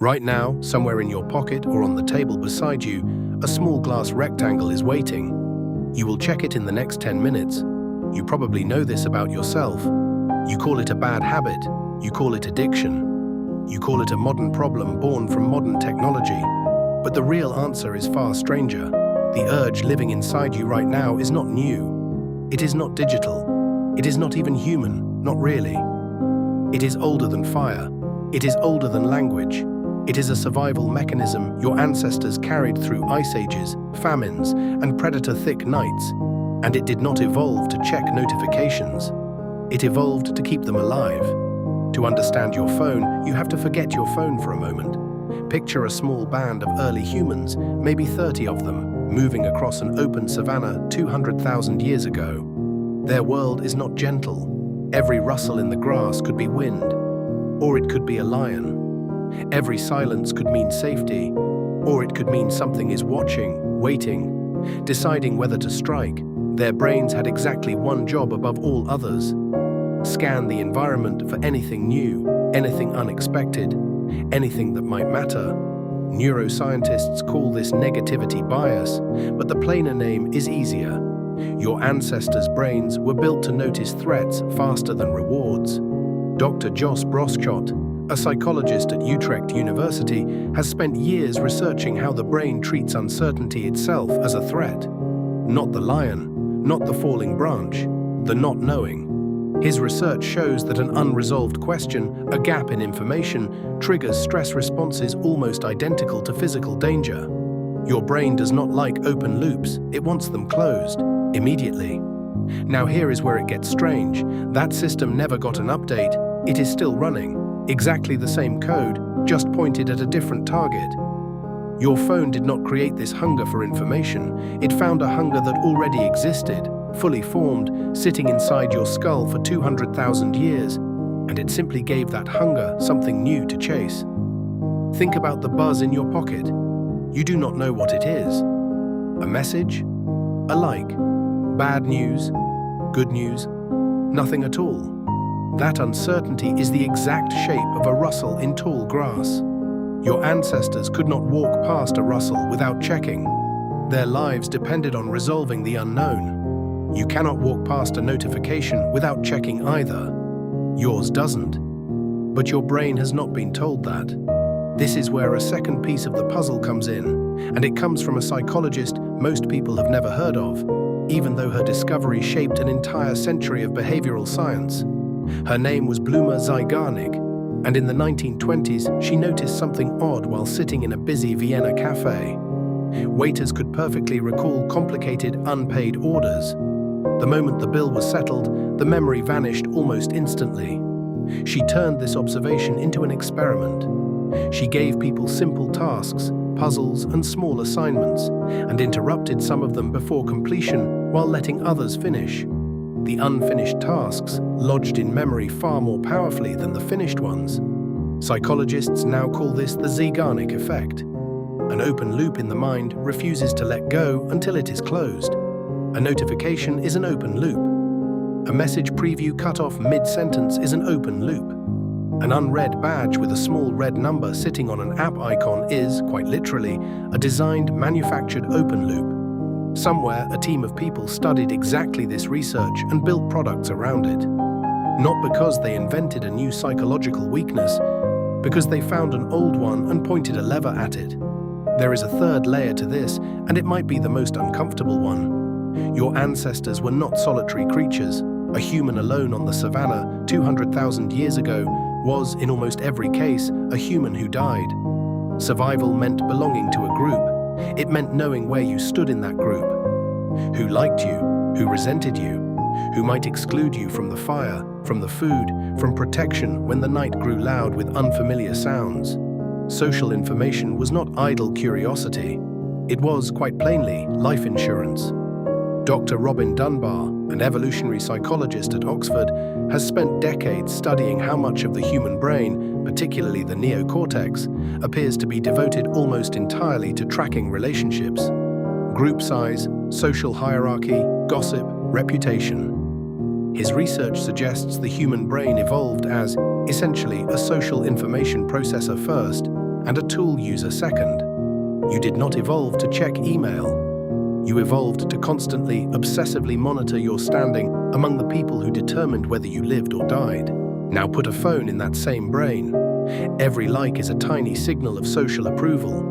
Right now, somewhere in your pocket or on the table beside you, a small glass rectangle is waiting. You will check it in the next 10 minutes. You probably know this about yourself. You call it a bad habit. You call it addiction. You call it a modern problem born from modern technology. But the real answer is far stranger. The urge living inside you right now is not new. It is not digital. It is not even human, not really. It is older than fire. It is older than language. It is a survival mechanism your ancestors carried through ice ages, famines, and predator-thick nights. And it did not evolve to check notifications. It evolved to keep them alive. To understand your phone, you have to forget your phone for a moment. Picture a small band of early humans, maybe 30 of them, moving across an open savanna 200,000 years ago. Their world is not gentle. Every rustle in the grass could be wind, or it could be a lion. Every silence could mean safety, or it could mean something is watching, waiting, deciding whether to strike. Their brains had exactly one job above all others: scan the environment for anything new, anything unexpected, anything that might matter. Neuroscientists call this negativity bias, but the plainer name is easier. Your ancestors' brains were built to notice threats faster than rewards. Dr. Jos Broskot, a psychologist at Utrecht University, has spent years researching how the brain treats uncertainty itself as a threat. Not the lion, not the falling branch, the not knowing. His research shows that an unresolved question, a gap in information, triggers stress responses almost identical to physical danger. Your brain does not like open loops, it wants them closed, immediately. Now here is where it gets strange. That system never got an update, it is still running. Exactly the same code, just pointed at a different target. Your phone did not create this hunger for information. It found a hunger that already existed, fully formed, sitting inside your skull for 200,000 years, and it simply gave that hunger something new to chase. Think about the buzz in your pocket. You do not know what it is. A message? A like? Bad news? Good news? Nothing at all. That uncertainty is the exact shape of a rustle in tall grass. Your ancestors could not walk past a rustle without checking. Their lives depended on resolving the unknown. You cannot walk past a notification without checking either. Yours doesn't. But your brain has not been told that. This is where a second piece of the puzzle comes in, and it comes from a psychologist most people have never heard of, even though her discovery shaped an entire century of behavioral science. Her name was Bluma Zygarnik, and in the 1920s she noticed something odd while sitting in a busy Vienna cafe. Waiters could perfectly recall complicated, unpaid orders. The moment the bill was settled, the memory vanished almost instantly. She turned this observation into an experiment. She gave people simple tasks, puzzles, and small assignments, and interrupted some of them before completion while letting others finish. The unfinished tasks lodged in memory far more powerfully than the finished ones. Psychologists now call this the Zeigarnik effect. An open loop in the mind refuses to let go until it is closed. A notification is an open loop. A message preview cut off mid-sentence is an open loop. An unread badge with a small red number sitting on an app icon is, quite literally, a designed, manufactured open loop. Somewhere, a team of people studied exactly this research and built products around it. Not because they invented a new psychological weakness, because they found an old one and pointed a lever at it. There is a third layer to this, and it might be the most uncomfortable one. Your ancestors were not solitary creatures. A human alone on the savannah 200,000 years ago was, in almost every case, a human who died. Survival meant belonging to a group. It meant knowing where you stood in that group. Who liked you, who resented you, who might exclude you from the fire, from the food, from protection when the night grew loud with unfamiliar sounds. Social information was not idle curiosity. It was, quite plainly, life insurance. Dr. Robin Dunbar, an evolutionary psychologist at Oxford, has spent decades studying how much of the human brain, particularly the neocortex, appears to be devoted almost entirely to tracking relationships. Group size, social hierarchy, gossip, reputation. His research suggests the human brain evolved as, essentially, a social information processor first, and a tool user second. You did not evolve to check email. You evolved to constantly, obsessively monitor your standing among the people who determined whether you lived or died. Now put a phone in that same brain. Every like is a tiny signal of social approval.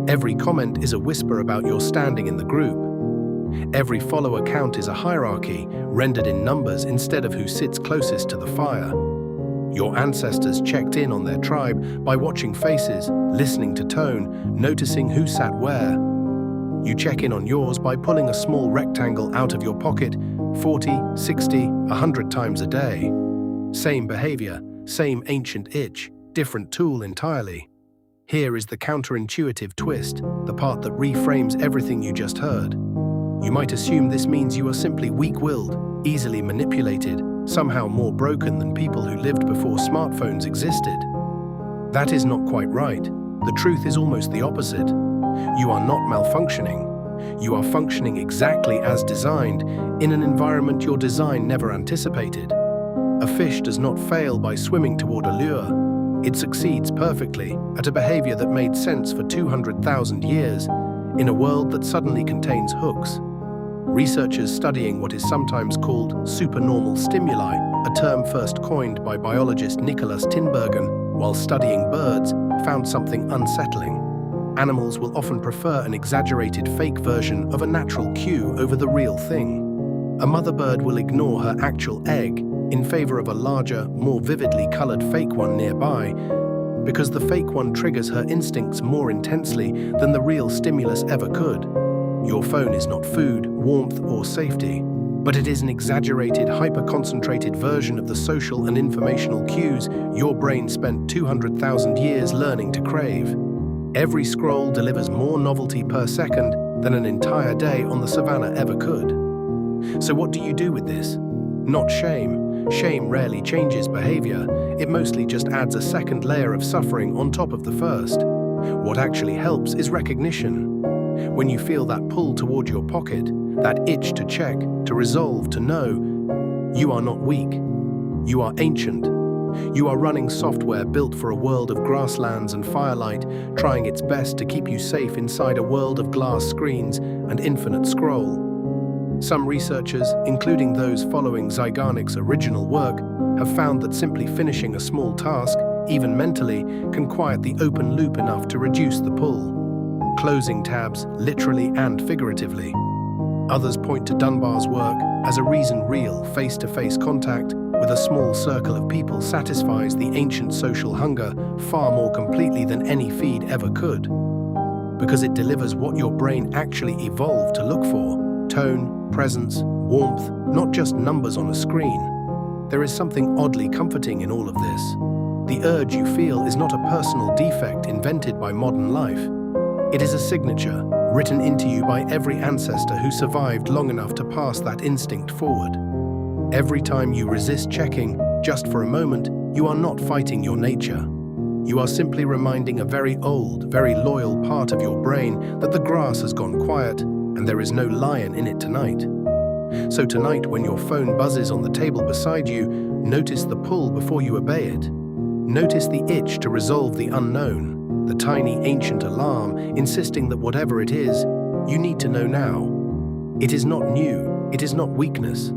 Every comment is a whisper about your standing in the group. Every follower count is a hierarchy, rendered in numbers instead of who sits closest to the fire. Your ancestors checked in on their tribe by watching faces, listening to tone, noticing who sat where. You check in on yours by pulling a small rectangle out of your pocket 40, 60, 100 times a day. Same behavior, same ancient itch, different tool entirely. Here is the counterintuitive twist, the part that reframes everything you just heard. You might assume this means you are simply weak-willed, easily manipulated, somehow more broken than people who lived before smartphones existed. That is not quite right. The truth is almost the opposite. You are not malfunctioning. You are functioning exactly as designed, in an environment your design never anticipated. A fish does not fail by swimming toward a lure. It succeeds perfectly at a behavior that made sense for 200,000 years, in a world that suddenly contains hooks. Researchers studying what is sometimes called supernormal stimuli, a term first coined by biologist Nicholas Tinbergen while studying birds, found something unsettling. Animals will often prefer an exaggerated fake version of a natural cue over the real thing. A mother bird will ignore her actual egg in favor of a larger, more vividly colored fake one nearby, because the fake one triggers her instincts more intensely than the real stimulus ever could. Your phone is not food, warmth, or safety, but it is an exaggerated, hyper-concentrated version of the social and informational cues your brain spent 200,000 years learning to crave. Every scroll delivers more novelty per second than an entire day on the savannah ever could. So what do you do with this? Not shame. Shame rarely changes behavior. It mostly just adds a second layer of suffering on top of the first. What actually helps is recognition. When you feel that pull toward your pocket, that itch to check, to resolve, to know, you are not weak. You are ancient. You are running software built for a world of grasslands and firelight, trying its best to keep you safe inside a world of glass screens and infinite scroll. Some researchers, including those following Zygarnik's original work, have found that simply finishing a small task, even mentally, can quiet the open loop enough to reduce the pull. Closing tabs, literally and figuratively. Others point to Dunbar's work as a reason real, face-to-face contact with a small circle of people satisfies the ancient social hunger far more completely than any feed ever could. Because it delivers what your brain actually evolved to look for: tone, presence, warmth, not just numbers on a screen. There is something oddly comforting in all of this. The urge you feel is not a personal defect invented by modern life. It is a signature, written into you by every ancestor who survived long enough to pass that instinct forward. Every time you resist checking, just for a moment, you are not fighting your nature. You are simply reminding a very old, very loyal part of your brain that the grass has gone quiet and there is no lion in it tonight. So tonight, when your phone buzzes on the table beside you, notice the pull before you obey it. Notice the itch to resolve the unknown. The tiny ancient alarm insisting that whatever it is, you need to know now. It is not new, it is not weakness.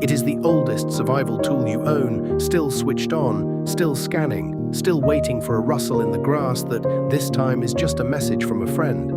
It is the oldest survival tool you own, still switched on, still scanning, still waiting for a rustle in the grass that this time is just a message from a friend.